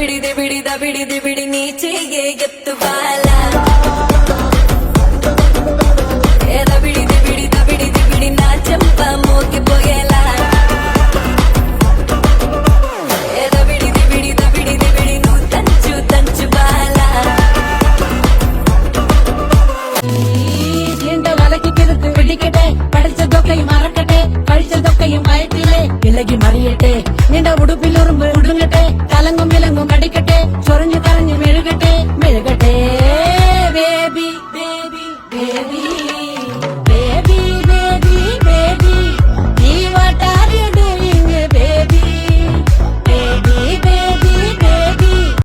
ദിവിടി നീ ചെയ്യേ എത്തുപാല ദിവിടി నా చెంప మోగిపోయేలా ദിവിడి నువ్వు తంచు బాల இந்த வலைக்கு கிறுக்கு பிடிக்கட்டே படிச்சதொக்கையும் மறக்கட்டே കഴിച്ചതൊക്കെയും വയറ്റിലെ ഇളകി മറിയട്ടെ നിന്റെ ഉടുപ്പിലുറുമ്പ് ഉടുങ്ങട്ടെ കലങ്ങും വിലങ്ങും അടിക്കട്ടെ ചൊറിഞ്ഞു കരഞ്ഞു